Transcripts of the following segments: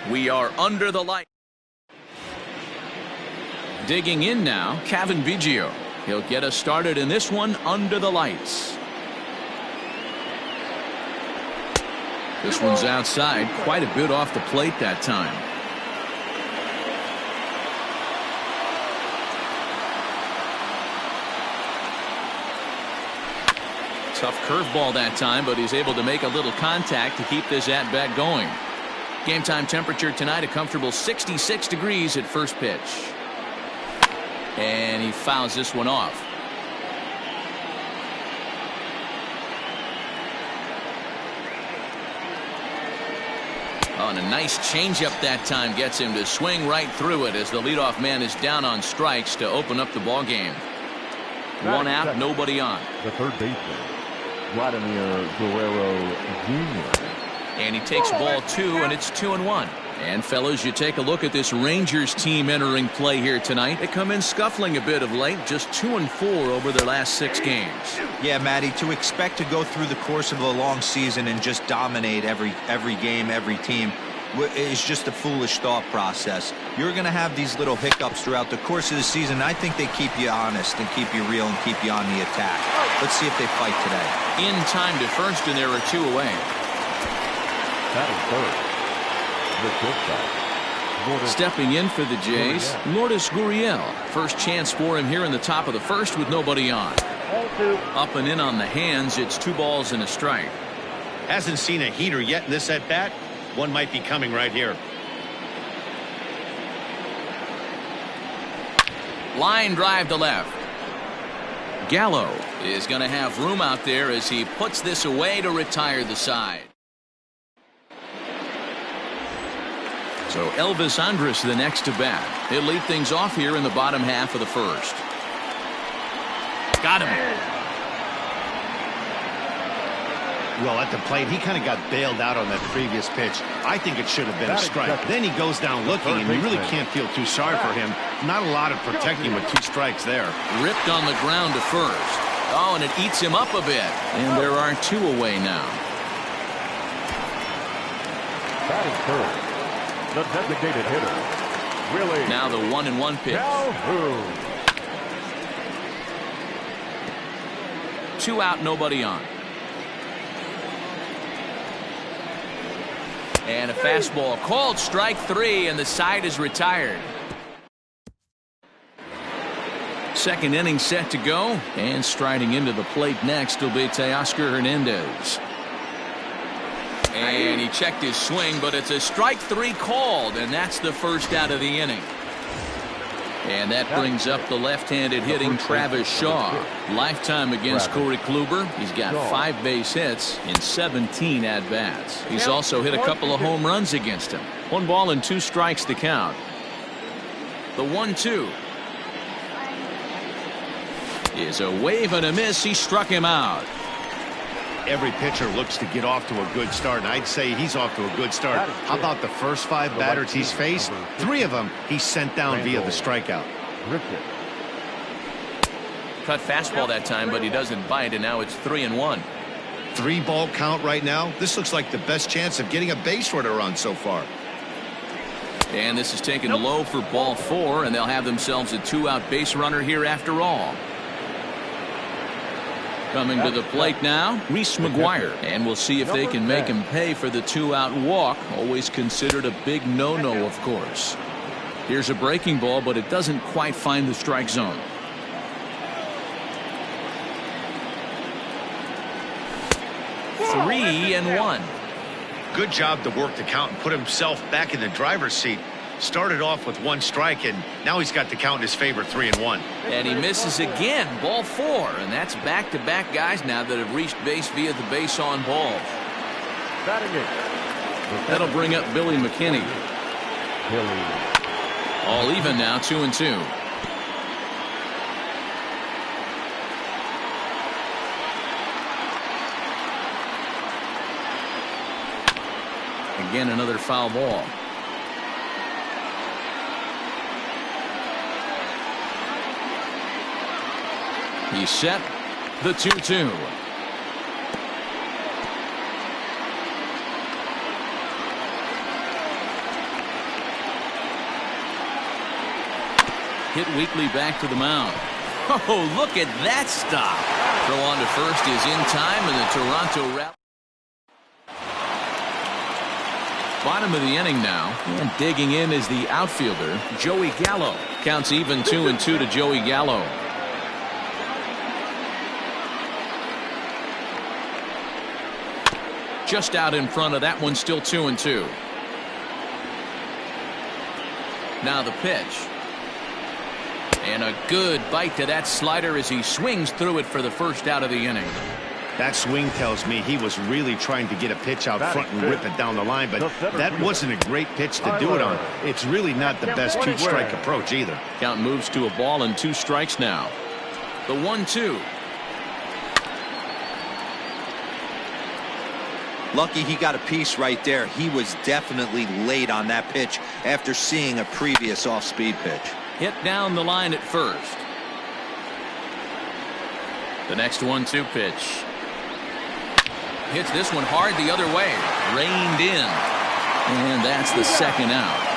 We are under the light. Digging in now, Kevin Biggio. He'll get us started in this one under the lights. This one's outside, quite a bit off the plate that time. Tough curveball that time, but he's able to make a little contact to keep this at-bat going. Game time temperature tonight, a comfortable 66 degrees at first pitch. And he fouls this one off. Oh, and a nice changeup that time gets him to swing right through it as the leadoff man is down on strikes to open up the ball game. One out, nobody on. The third baseman, Vladimir Guerrero Jr. And he takes ball 2, and it's 2-1. And fellas, you take a look at this Rangers team entering play here tonight. They come in scuffling a bit of late, just 2-4 over their last 6 games. Yeah, Matty, to expect to go through the course of a long season and just dominate every game, every team is just a foolish thought process. You're going to have these little hiccups throughout the course of the season. I think they keep you honest and keep you real and keep you on the attack. Let's see if they fight today. In time to first, and there are 2 away. Stepping in for the Jays, Lourdes Gurriel. First chance for him here in the top of the first with nobody on. Up and in on the hands. It's 2 balls and a strike. Hasn't seen a heater yet in this at bat. One might be coming right here. Line drive to left. Gallo is going to have room out there as he puts this away to retire the side. So Elvis Andrus the next to bat. He'll lead things off here in the bottom half of the first. Got him. Well, at the plate, he kind of got bailed out on that previous pitch. I think it should have been a strike. Then he goes down looking, and you really can't feel too sorry for him. Not a lot of protecting with 2 strikes there. Ripped on the ground to first. Oh, and it eats him up a bit. And there are 2 away now. Batting first, the designated hitter, Willie. Now the 1-1 pitch. Calhoun. 2 out, nobody on. And a fastball called strike 3, and the side is retired. Second inning set to go, and striding into the plate next will be Teoscar Hernandez. And he checked his swing, but it's a strike 3 called, and that's the first out of the inning. And that brings up the left-handed hitting Travis Shaw. Lifetime against Corey Kluber. He's got 5 base hits in 17 at-bats. He's also hit a couple of home runs against him. 1 ball and 2 strikes to count. The 1-2 is a wave and a miss. He struck him out. Every pitcher looks to get off to a good start, and I'd say he's off to a good start. How about the first 5 batters he's faced? 3 of them he's sent down via the strikeout. Cut fastball that time, but he doesn't bite, and now it's 3-1. 3-ball count right now. This looks like the best chance of getting a base runner on so far. And this is taken low for ball 4, and they'll have themselves a 2-out base runner here after all. Coming to the plate now, Reese McGuire. And we'll see if they can make him pay for the 2-out walk. Always considered a big no-no, of course. Here's a breaking ball, but it doesn't quite find the strike zone. Three and 1. Good job to work the count and put himself back in the driver's seat. Started off with 1 strike, and now he's got the count in his favor, 3-1. And he misses again, ball 4, and that's back-to-back guys now that have reached base via the base on balls. That'll bring up Billy McKinney. All even now, 2-2. Again, another foul ball. He's set. The 2-2. hit weekly back to the mound. Oh, look at that stop. Throw on to first is in time, and the Toronto rally. Bottom of the inning now, and digging in is the outfielder, Joey Gallo. Counts even 2-2 to Joey Gallo. Just out in front of that one, still 2-2. Now the pitch. And a good bite to that slider as he swings through it for the first out of the inning. That swing tells me he was really trying to get a pitch out front and rip it down the line, but that wasn't a great pitch to do it on. It's really not the best two-strike approach either. Count moves to a ball and 2 strikes now. The 1-2. Lucky he got a piece right there. He was definitely late on that pitch after seeing a previous off-speed pitch. Hit down the line at first. The next 1-2 pitch. Hits this one hard the other way. Reined in. And that's the second out.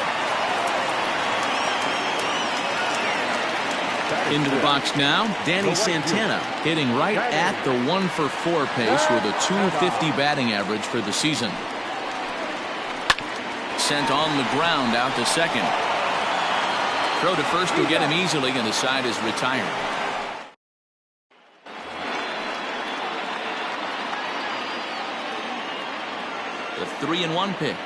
Into the box now, Danny Santana hitting right at the 1-for-4 pace with a .250 batting average for the season. Sent on the ground out to second. Throw to first will get him easily, and the side is retired. The 3-1 pitch.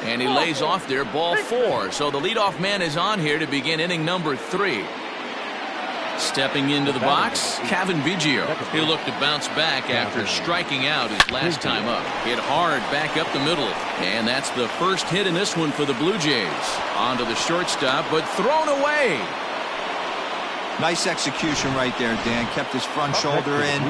And he lays off there, ball 4. So the leadoff man is on here to begin inning number 3. Stepping into the box, Cavan Biggio. He'll look to bounce back after striking out his last time up. Hit hard back up the middle. And that's the first hit in this one for the Blue Jays. Onto the shortstop, but thrown away. Nice execution right there, Dan. Kept his front shoulder in,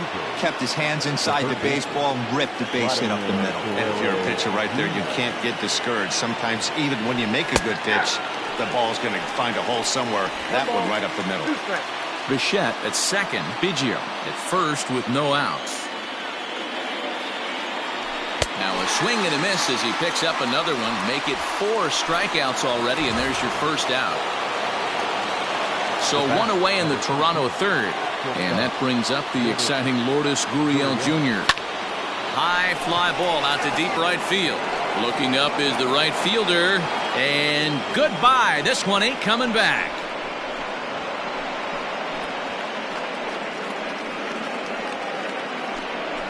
kept his hands inside the baseball, and ripped the base hit up the middle. And if you're a pitcher right there, you can't get discouraged. Sometimes even when you make a good pitch, the ball's going to find a hole somewhere. That one right up the middle. Bichette at second, Biggio at first with no outs. Now a swing and a miss as he picks up another one. Make it 4 strikeouts already, and there's your first out. So 1 away in the Toronto third. And that brings up the exciting Lourdes Gurriel Jr. High fly ball out to deep right field. Looking up is the right fielder. And goodbye. This one ain't coming back.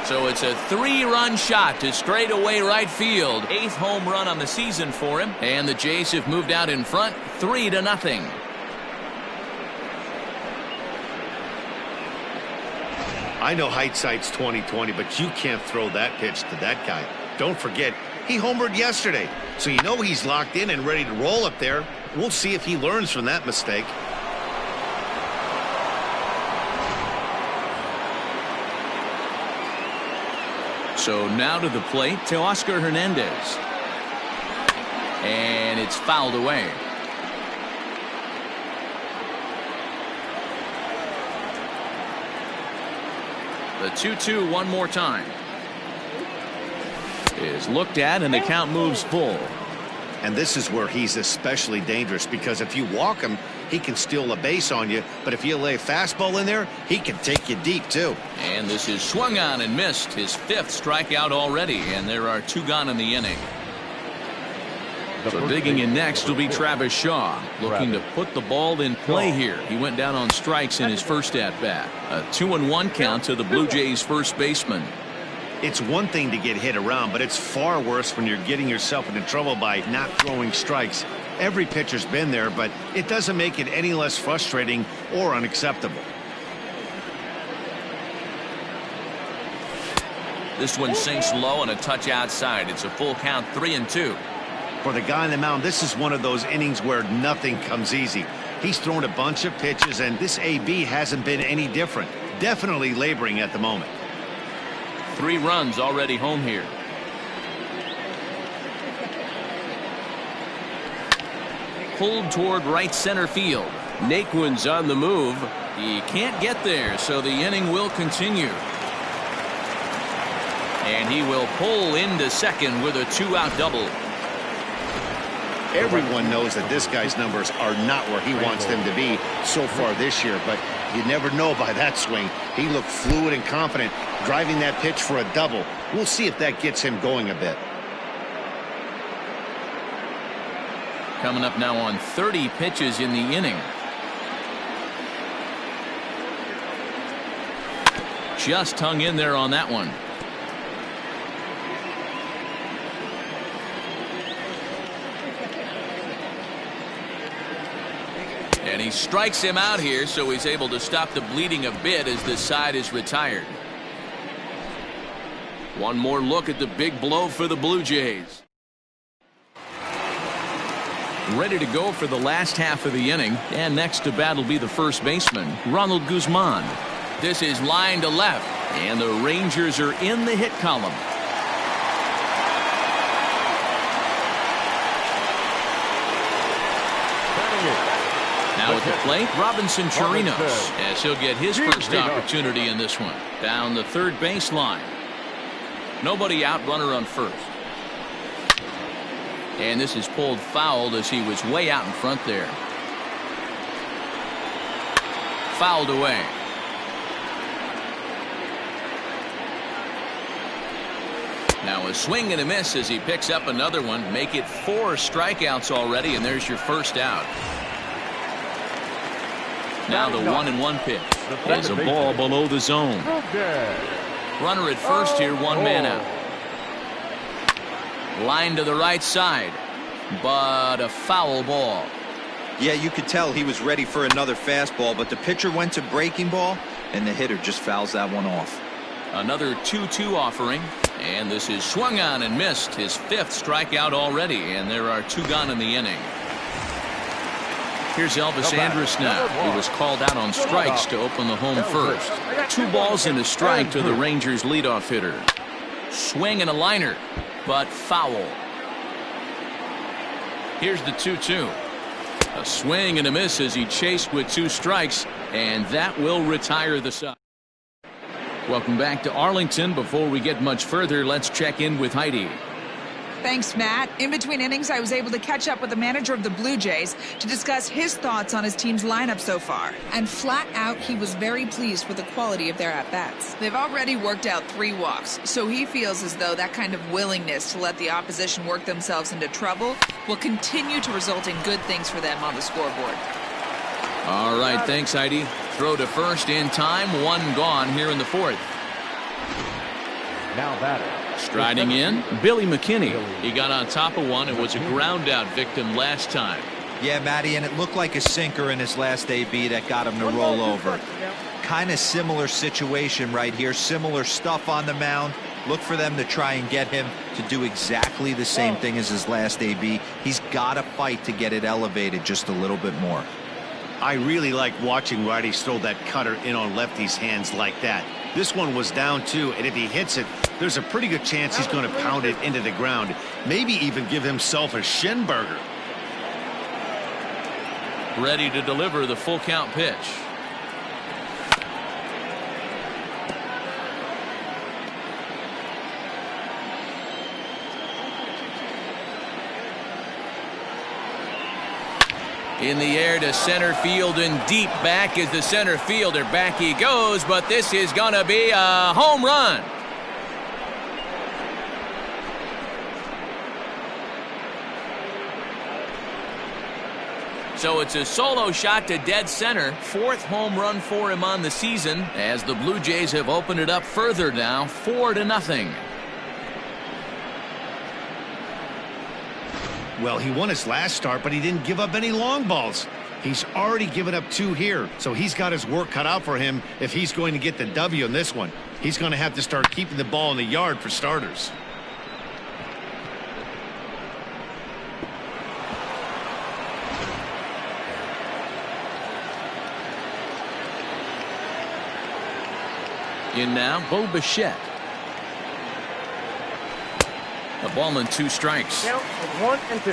So it's a 3-run shot to straightaway right field. 8th home run on the season for him. And the Jays have moved out in front 3-0. I know hindsight's 20/20, but you can't throw that pitch to that guy. Don't forget, he homered yesterday, so you know he's locked in and ready to roll up there. We'll see if he learns from that mistake. So now to the plate, Teoscar Hernandez. And it's fouled away. The 2-2 one more time. Is looked at, and the count moves full. And this is where he's especially dangerous, because if you walk him, he can steal a base on you. But if you lay a fastball in there, he can take you deep, too. And this is swung on and missed. His 5th strikeout already, and there are 2 gone in the inning. So digging in next will be Travis Shaw, looking to put the ball in play here. He went down on strikes in his first at-bat. A 2-1 count to the Blue Jays first baseman. It's one thing to get hit around, but it's far worse when you're getting yourself into trouble by not throwing strikes. Every pitcher's been there, but it doesn't make it any less frustrating or unacceptable. This one sinks low and a touch outside. It's a full count, 3-2. For the guy on the mound, this is one of those innings where nothing comes easy. He's thrown a bunch of pitches, and this AB hasn't been any different. Definitely laboring at the moment. 3 runs already home here. Pulled toward right center field. Naquin's on the move. He can't get there, so the inning will continue. And he will pull into second with a 2-out double. Everyone knows that this guy's numbers are not where he wants them to be so far this year, but you never know by that swing. He looked fluid and confident, driving that pitch for a double. We'll see if that gets him going a bit. Coming up now on 30 pitches in the inning. Just hung in there on that one. And he strikes him out here, so he's able to stop the bleeding a bit as this side is retired. One more look at the big blow for the Blue Jays. Ready to go for the last half of the inning, and next to bat will be the first baseman, Ronald Guzman. This is line to left, and the Rangers are in the hit column. Now at the plate, Robinson Chirinos, as he'll get his first opportunity in this one. Down the third baseline. Nobody out, runner on first. And this is pulled foul as he was way out in front there. Fouled away. Now a swing and a miss as he picks up another one. Make it 4 strikeouts already, and there's your first out. Now the 1-1 pitch is a ball below the zone. Runner at first here, 1 man out. Line to the right side, but a foul ball. Yeah, you could tell he was ready for another fastball, but the pitcher went to breaking ball, and the hitter just fouls that one off. Another 2-2 offering, and this is swung on and missed. His 5th strikeout already, and there are 2 gone in the inning. Here's Elvis Andrus now. He was called out on strikes to open the home first. 2 balls and a strike to the Rangers leadoff hitter. Swing and a liner, but foul. Here's the 2-2. A swing and a miss as he chased with 2 strikes, and that will retire the side. Welcome back to Arlington. Before we get much further, let's check in with Heidi. Thanks, Matt. In between innings, I was able to catch up with the manager of the Blue Jays to discuss his thoughts on his team's lineup so far. And flat out, he was very pleased with the quality of their at-bats. They've already worked out 3 walks, so he feels as though that kind of willingness to let the opposition work themselves into trouble will continue to result in good things for them on the scoreboard. All right, thanks, Heidi. Throw to first in time, 1 gone here in the 4th. Now batter. Striding in, Billy McKinney. He got on top of one and was a ground out victim last time. Yeah, Matty, and it looked like a sinker in his last AB that got him to roll over. Kind of similar situation right here. Similar stuff on the mound. Look for them to try and get him to do exactly the same thing as his last AB. He's got to fight to get it elevated just a little bit more. I really like watching righties throw that cutter in on lefties' hands like that. This one was down 2, and if he hits it, there's a pretty good chance he's going to pound it into the ground. Maybe even give himself a shin burger. Ready to deliver the full count pitch. In the air to center field and deep. Back is the center fielder. Back he goes, but this is going to be a home run. So it's a solo shot to dead center. 4th home run for him on the season, as the Blue Jays have opened it up further now, 4-0. Well, he won his last start, but he didn't give up any long balls. He's already given up 2 here, so he's got his work cut out for him if he's going to get the W in this one. He's going to have to start keeping the ball in the yard for starters. In now, Bo Bichette. A ball and 2 strikes. Count of 1 and 2.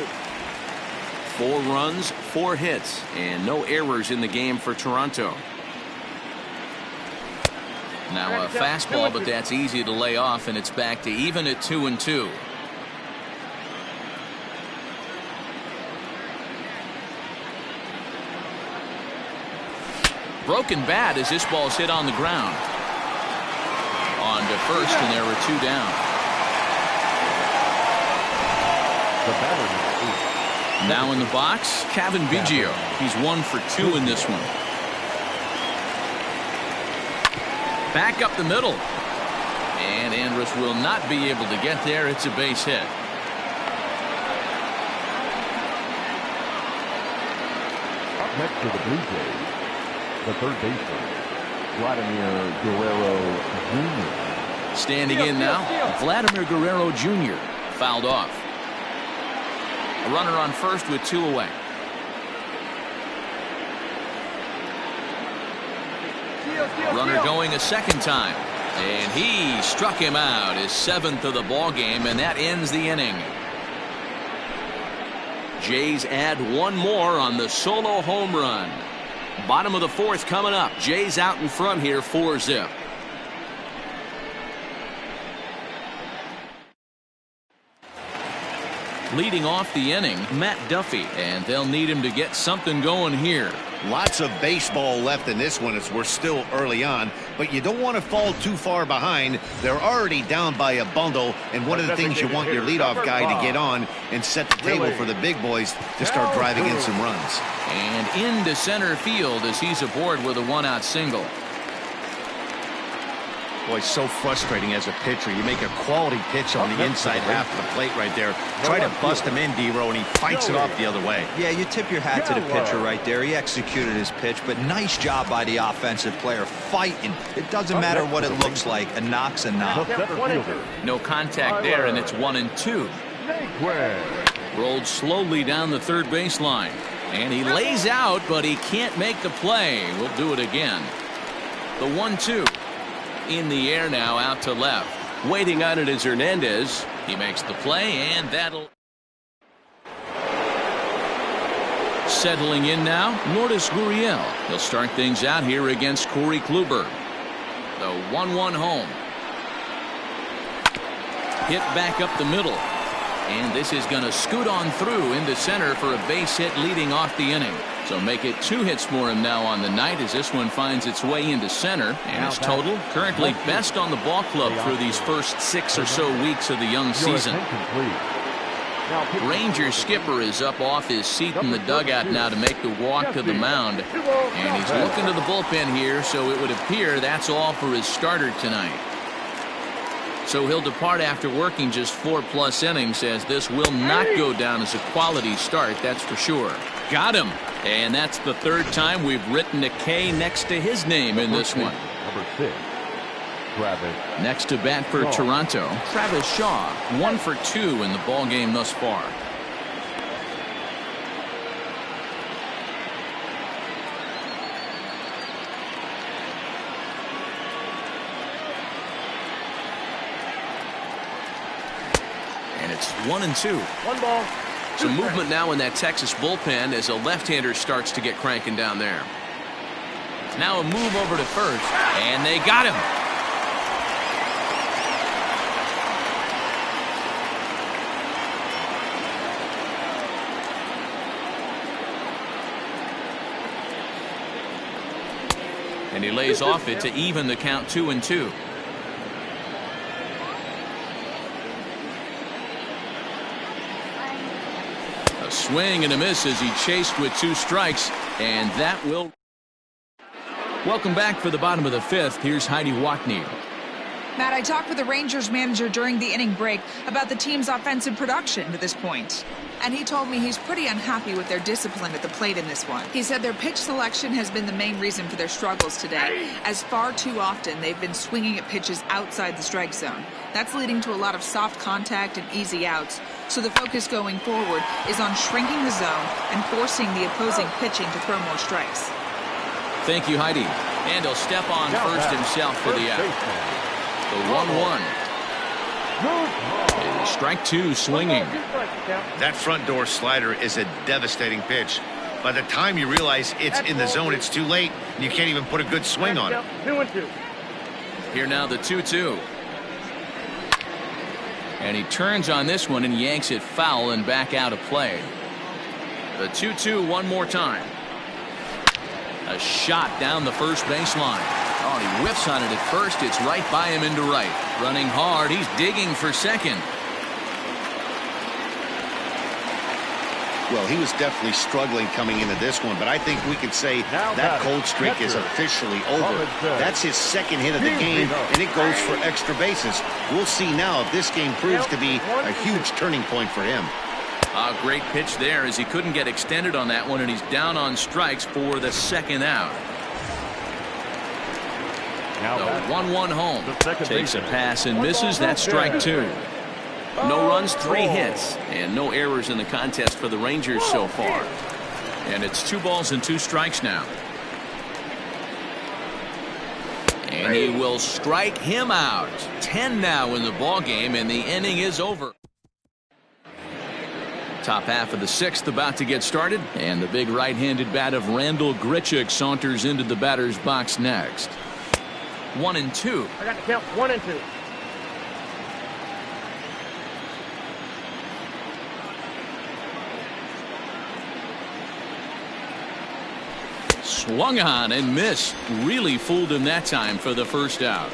4 runs, 4 hits, and no errors in the game for Toronto. Now a fastball, but that's easy to lay off, and it's back to even at 2-2. broken bat as this ball's hit on the ground. On to first, and there were 2 down. The batter is Now in the box, Kevin Biggio. He's 1 for 2 in this one. Back up the middle. And Andrus will not be able to get there. It's a base hit. up next to the Blue Jays, the third baseman, Vladimir Guerrero Jr. Standing in now, Vladimir Guerrero Jr. fouled off. A runner on first with 2 away. Runner going a second time. And he struck him out, his 7th of the ball game, and that ends the inning. Jays add 1 more on the solo home run. Bottom of the 4th coming up. Jays out in front here, 4-zip. Leading off the inning, Matt Duffy, and they'll need him to get something going here. Lots of baseball left in this one as we're still early on, but you don't want to fall too far behind. They're already down by a bundle, and one of the things you want your leadoff guy to get on and set the table for the big boys to start driving in some runs. And into center field as he's aboard with a 1-out single. Boy, so frustrating as a pitcher. You make a quality pitch on the inside half of the plate right there. Try to bust him in, D-Row, and he fights it off the other way. Yeah, you tip your hat to the pitcher right there. He executed his pitch, but nice job by the offensive player fighting. It doesn't matter what it looks like. A knock's a knock. No contact there, and it's 1-2. Rolled slowly down the third baseline. And he lays out, but he can't make the play. We'll do it again. The 1-2. In the air now, out to left. Waiting on it is Hernandez. He makes the play, and that'll... Settling in now, Lourdes Gurriel. He'll start things out here against Corey Kluber. The 1-1 home. Hit back up the middle. And this is going to scoot on through into center for a base hit leading off the inning. So make it 2 hits for him now on the night as this one finds its way into center. And his total currently best on the ball club through these first 6 or so weeks of the young season. Rangers skipper is up off his seat in the dugout now to make the walk to the mound. And he's looking to the bullpen here, so it would appear that's all for his starter tonight. So he'll depart after working just 4+ innings, as this will not go down as a quality start, that's for sure. Got him. And that's the 3rd time we've written a K next to his name in this one. Number 6, Travis. Next to bat for Toronto, Travis Shaw, 1 for 2 in the ball game thus far. And it's 1-2. 1 ball. Some movement now in that Texas bullpen as a left-hander starts to get cranking down there. Now a move over to first, and they got him. And he lays off it to even the count 2-2. Swing and a miss as he chased with 2 strikes, and that will... Welcome back for the bottom of the 5th. Here's Heidi Wackney. Matt, I talked with the Rangers manager during the inning break about the team's offensive production to this point. And he told me he's pretty unhappy with their discipline at the plate in this one. He said their pitch selection has been the main reason for their struggles today, as far too often they've been swinging at pitches outside the strike zone. That's leading to a lot of soft contact and easy outs. So the focus going forward is on shrinking the zone and forcing the opposing pitching to throw more strikes. Thank you, Heidi. And he'll step on first himself for the out. The 1-1. Strike 2 swinging. That front door slider is a devastating pitch. By the time you realize it's in the zone, it's too late, and you can't even put a good swing on it. 2-2. Here now the 2-2. And he turns on this one and yanks it foul and back out of play. The 2-2 one more time. A shot down the first baseline. Oh, and he whiffs on it at first. It's right by him into right. Running hard. He's digging for second. Well, he was definitely struggling coming into this one, but I think we could say that cold streak is officially over. That's his second hit of the game, and it goes for extra bases. We'll see now if this game proves to be a huge turning point for him. A great pitch there as he couldn't get extended on that one, and he's down on strikes for the second out. The 1-1 home. Takes a pass and misses. That's strike two. No runs, 3 hits, and no errors in the contest for the Rangers so far. And it's 2 balls and 2 strikes now. And he will strike him out. 10 now in the ball game, and the inning is over. Top half of the 6th about to get started, and the big right-handed bat of Randal Grichuk saunters into the batter's box next. 1-2. I got the count 1-2. Swung on and missed. Really fooled him that time for the first out.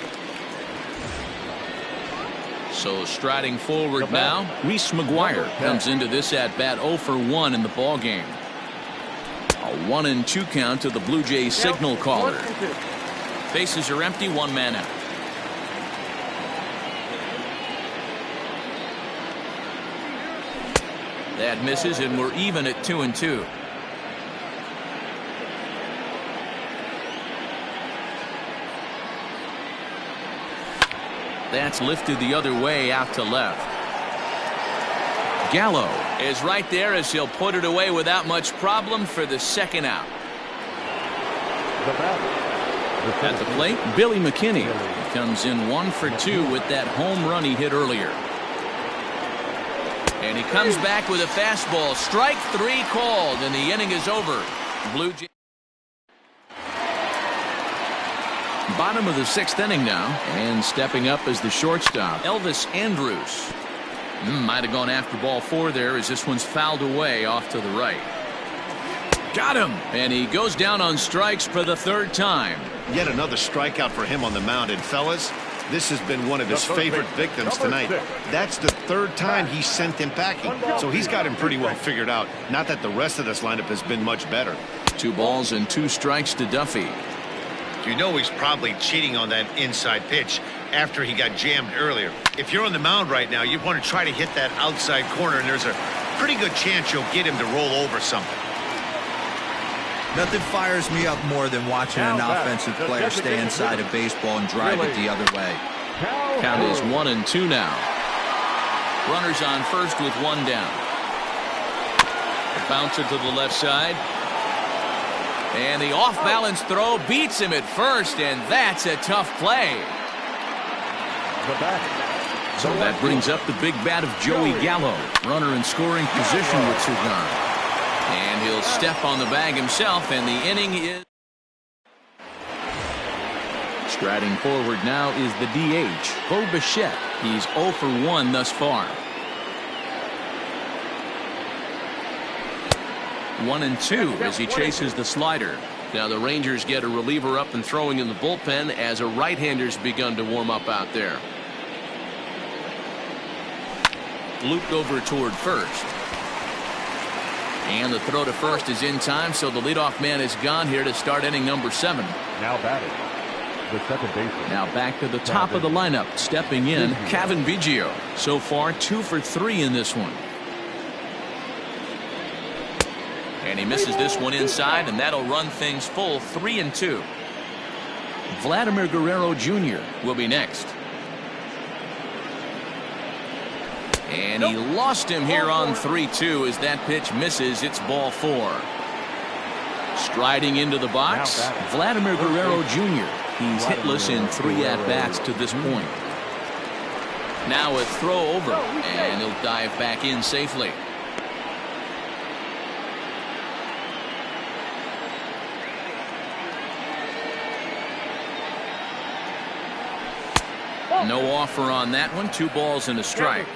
So striding forward now, Reese McGuire comes into this at-bat 0 for 1 in the ball game. A 1-2 count to the Blue Jays signal caller. Bases are empty, 1 man out. That misses, and we're even at 2-2. That's lifted the other way out to left. Gallo is right there as he'll put it away without much problem for the second out. At the plate, Billy McKinney. He comes in 1 for 2 with that home run he hit earlier. And he comes back with a fastball. Strike 3 called, and the inning is over. Blue Jays. Bottom of the 6th inning now, and stepping up as the shortstop, Elvis Andrus. Might have gone after ball 4 there as this one's fouled away off to the right. Got him, and he goes down on strikes for the 3rd time. Yet another strikeout for him on the mound, and fellas, this has been one of his favorite victims tonight. That's the 3rd time he sent him packing, so he's got him pretty well figured out. Not that the rest of this lineup has been much better. 2 balls and 2 strikes to Duffy. You know he's probably cheating on that inside pitch after he got jammed earlier. If you're on the mound right now, you want to try to hit that outside corner, and there's a pretty good chance you'll get him to roll over something. Nothing fires me up more than watching an offensive player stay inside of baseball and drive it the other way. Count is 1-2 now. Runners on first with 1 down. The bouncer to the left side. And the off-balance throw beats him at first, and that's a tough play. So that brings up the big bat of Joey Gallo. Runner in scoring position with 2 gone. And he'll step on the bag himself, and the inning is... Striding forward now is the DH, Bo Bichette. He's 0 for 1 thus far. 1-2 as he chases the slider. Now the Rangers get a reliever up and throwing in the bullpen as a right-hander's begun to warm up out there. Looped over toward first. And the throw to first is in time, so the leadoff man is gone here to start inning number 7. Now batting, the second baseman. Now back to the top of the lineup, stepping in, Cavan Biggio. So far 2 for 3 in this one. And he misses this one inside, and that'll run things full 3-2. Vladimir Guerrero Jr. will be next. And he lost him here on 3-2 as that pitch misses. It's ball 4. Striding into the box, Vladimir Guerrero Jr. He's hitless in 3 at-bats to this point. Now a throw over, and he'll dive back in safely. No offer on that one. 2 balls and a strike.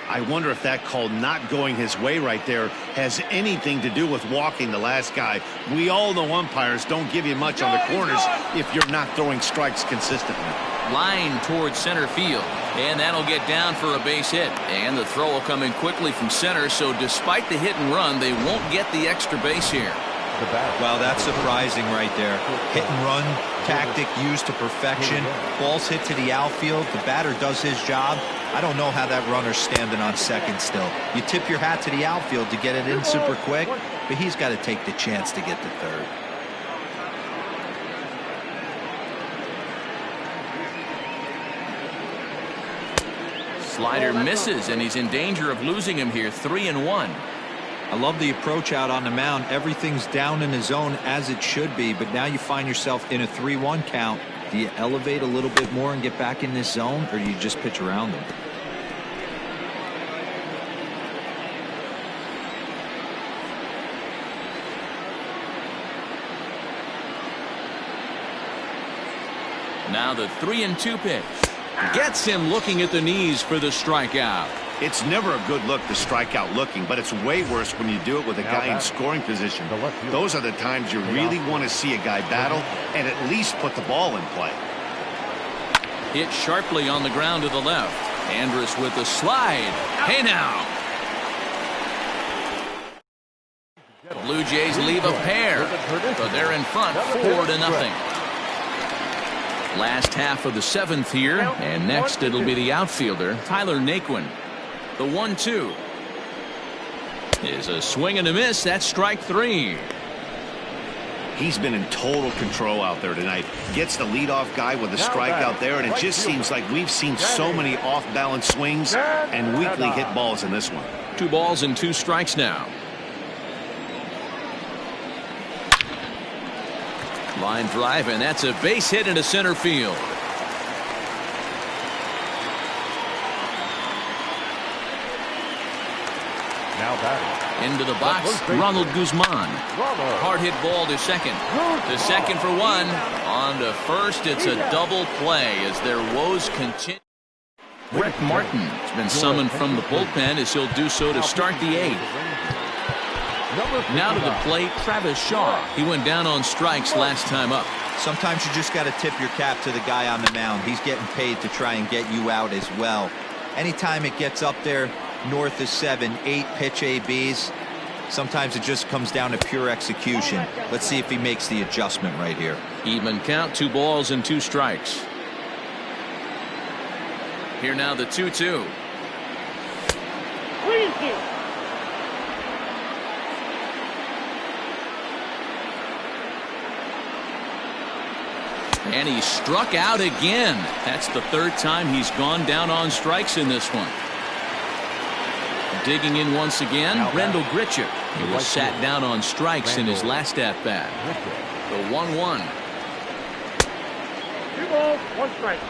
I wonder if that call not going his way right there has anything to do with walking the last guy. We all know umpires don't give you much on the corners if you're not throwing strikes consistently. Line towards center field, and that'll get down for a base hit. And the throw will come in quickly from center, so despite the hit and run, they won't get the extra base here. Well, that's surprising right there. Hit and run tactic used to perfection. Balls hit to the outfield. The batter does his job. I don't know how that runner's standing on second still. You tip your hat to the outfield to get it in super quick, but he's got to take the chance to get to third. Slider misses, and he's in danger of losing him here. 3-1. I love the approach out on the mound. Everything's down in the zone as it should be, but now you find yourself in a 3-1 count. Do you elevate a little bit more and get back in this zone, or do you just pitch around them? Now the 3-2 pitch. Gets him looking at the knees for the strikeout. It's never a good look to strike out looking, but it's way worse when you do it with a guy in scoring position. Those are the times you really want to see a guy battle and at least put the ball in play. Hit sharply on the ground to the left. Andrus with the slide. Hey now. Blue Jays leave a pair, but they're in front 4-0. Last half of the 7th here, and next it'll be the outfielder, Tyler Naquin. The 1-2 is a swing and a miss. That's strike 3. He's been in total control out there tonight. Gets the leadoff guy with a strike out there, and it just seems like we've seen so many off-balance swings and weakly hit balls in this one. 2 balls and 2 strikes now. Line drive, and that's a base hit into center field. Now batting. Into the box, Ronald Guzman. Hard hit ball to second. To second for 1. On to first, it's a double play as their woes continue. Brett Martin has been summoned from the bullpen as he'll do so to start the 8th. Now to the plate, Travis Shaw. He went down on strikes last time up. Sometimes you just got to tip your cap to the guy on the mound. He's getting paid to try and get you out as well. Anytime it gets up there north of 7, 8 pitch ABs, sometimes it just comes down to pure execution. Let's see if he makes the adjustment right here. Even count, 2 balls and 2 strikes. Here now the 2-2. And he struck out again. That's the 3rd time he's gone down on strikes in this one. Digging in once again, Rendell Grichuk. He was sat down on strikes in his last at-bat. The 1-1. 2 balls, 1 strike.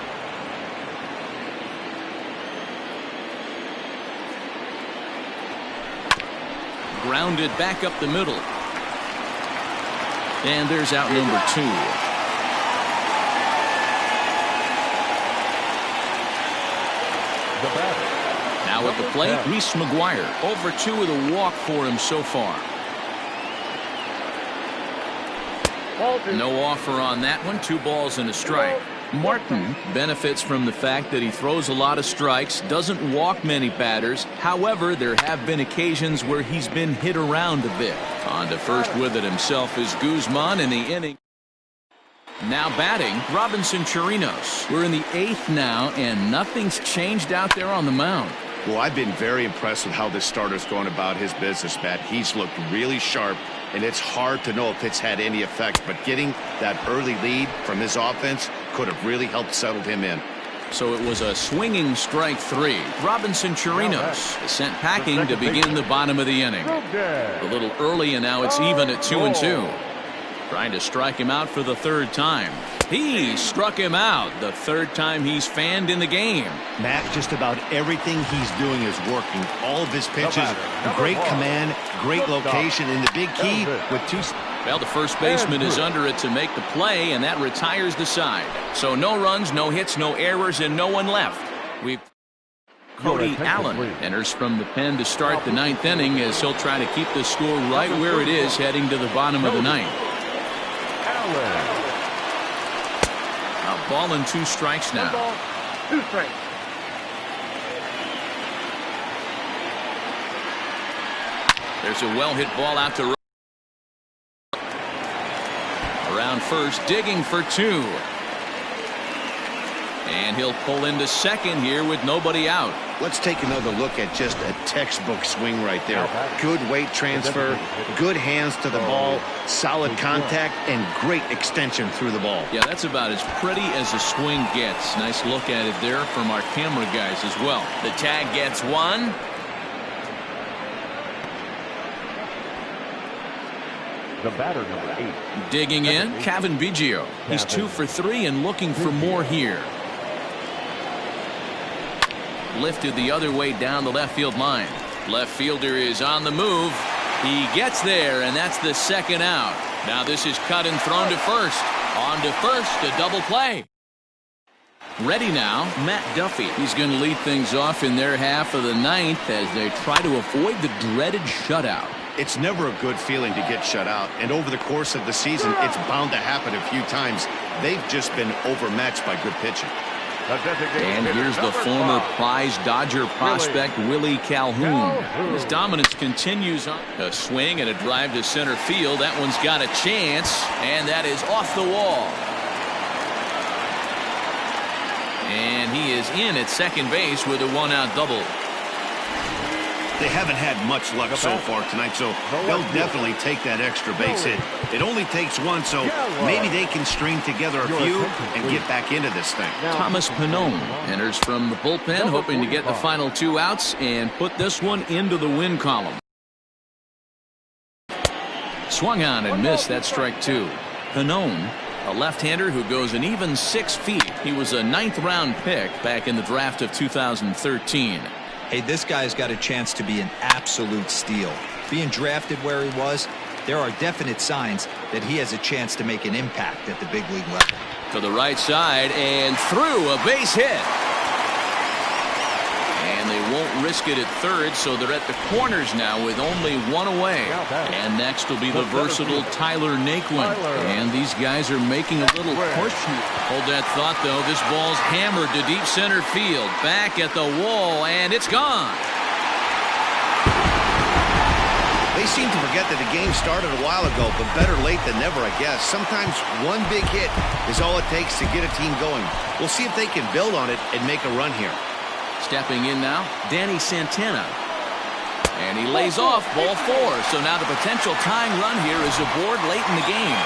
Grounded back up the middle. And there's out number 2. Now at the plate, Reese McGuire. Over 2 with a walk for him so far. No offer on that one. 2 balls and a strike. Martin benefits from the fact that he throws a lot of strikes, doesn't walk many batters. However, there have been occasions where he's been hit around a bit. On to first with it himself is Guzman in the inning. Now batting, Robinson Chirinos. We're in the 8th now, and nothing's changed out there on the mound. Well, I've been very impressed with how this starter's going about his business, Matt. He's looked really sharp, and it's hard to know if it's had any effect, but getting that early lead from his offense could have really helped settle him in. So it was a swinging strike 3. Robinson Chirinos is sent packing to begin the bottom of the inning. A little early, and now it's even at 2-2. Trying to strike him out for the 3rd time. He struck him out the 3rd time he's fanned in the game. Matt, just about everything he's doing is working. All of his pitches, great command, great location, and the big key with 2 Well, the first baseman is under it to make the play, and that retires the side. So no runs, no hits, no errors, and no one left. Cody Allen enters from the pen to start the 9th inning as he'll try to keep the score right where it is heading to the bottom of the 9th. A ball and 2 strikes now. 2 strikes. There's a well-hit ball out to right. Around first, digging for 2. And he'll pull into second here with nobody out. Let's take another look at just a textbook swing right there. Good weight transfer, good hands to the ball, solid contact, and great extension through the ball. Yeah, that's about as pretty as a swing gets. Nice look at it there from our camera guys as well. The tag gets 1. The batter, number 8. Digging in, Kevin Biggio. He's 2 for 3 and looking for more here. Lifted the other way down the left field line. Left fielder is on the move. He gets there, and that's the 2nd out. Now this is cut and thrown to first. On to first, a double play. Ready now, Matt Duffy. He's going to lead things off in their half of the 9th as they try to avoid the dreaded shutout. It's never a good feeling to get shut out, and over the course of the season, it's bound to happen a few times. They've just been overmatched by good pitching. And here's the former prize Dodger prospect Willie Calhoun. His dominance continues on. A swing and a drive to center field. That one's got a chance, and that is off the wall. And he is in at second base with a 1-out double. They haven't had much luck so far tonight, so they'll definitely take that extra base hit. It only takes 1, so maybe they can string together a few and get back into this thing. Thomas Pannone enters from the bullpen, hoping to get the final 2 outs and put this one into the win column. Swung on and missed. That strike 2. Pannone, a left-hander who goes an even 6 feet. He was a 9th-round pick back in the draft of 2013. Hey, this guy's got a chance to be an absolute steal. Being drafted where he was, there are definite signs that he has a chance to make an impact at the big league level. To the right side and through, a base hit. And they won't risk it at third, so they're at the corners now with only 1 away. And next will be the versatile Tyler Naquin. And these guys are making a little push. Hold that thought, though. This ball's hammered to deep center field. Back at the wall, and it's gone. They seem to forget that the game started a while ago, but better late than never, I guess. Sometimes one big hit is all it takes to get a team going. We'll see if they can build on it and make a run here. Stepping in now, Danny Santana. And he lays off ball 4. So now the potential tying run here is aboard late in the game.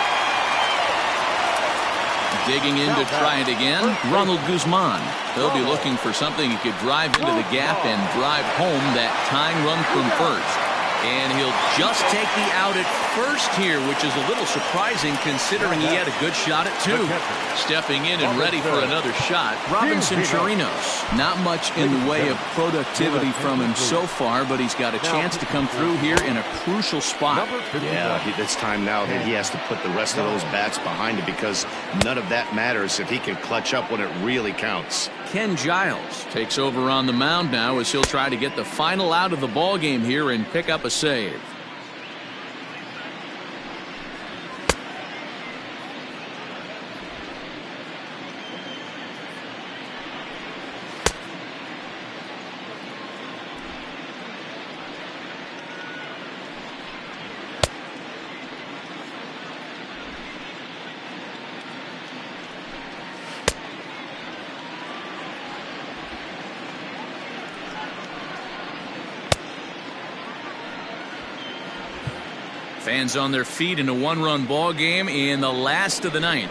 Digging in to try it again, Ronald Guzman. He'll be looking for something he could drive into the gap and drive home that tying run from first. And he'll just take the out at first here, which is a little surprising considering he had a good shot at 2. Stepping in and ready for another shot, Robinson Chirinos. Not much in the way of productivity from him so far, but he's got a chance to come through here in a crucial spot. Yeah, it's time now that he has to put the rest of those bats behind him because none of that matters if he can clutch up when it really counts. Ken Giles takes over on the mound now as he'll try to get the final out of the ball game here and pick up a save. Fans on their feet in a 1-run ball game in the last of the 9th.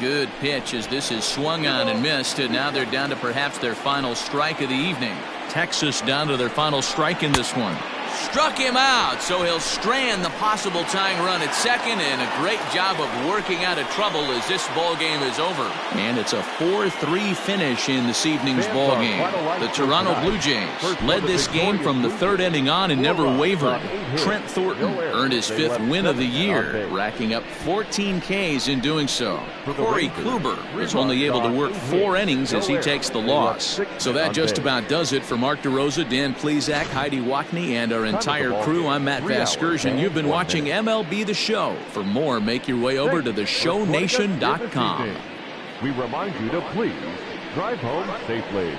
Good pitch as this is swung on and missed, and now they're down to perhaps their final strike of the evening. Texas down to their final strike in this one. Struck him out, so he'll strand the possible tying run at second, and a great job of working out of trouble as this ball game is over. And it's a 4-3 finish in this evening's ball game. The Toronto Blue Jays led this game from the third inning on and never wavered. Trent Thornton earned his 5th win of the year, racking up 14 Ks in doing so. Corey Kluber was only able to work 4 innings as he takes the loss. So that just about does it for Mark DeRosa, Dan Plesac, Heidi Wackney, and our entire crew. I'm Matt Vasgersian. You've been watching MLB The Show. For more, make your way over to theshownation.com. We remind you to please drive home safely.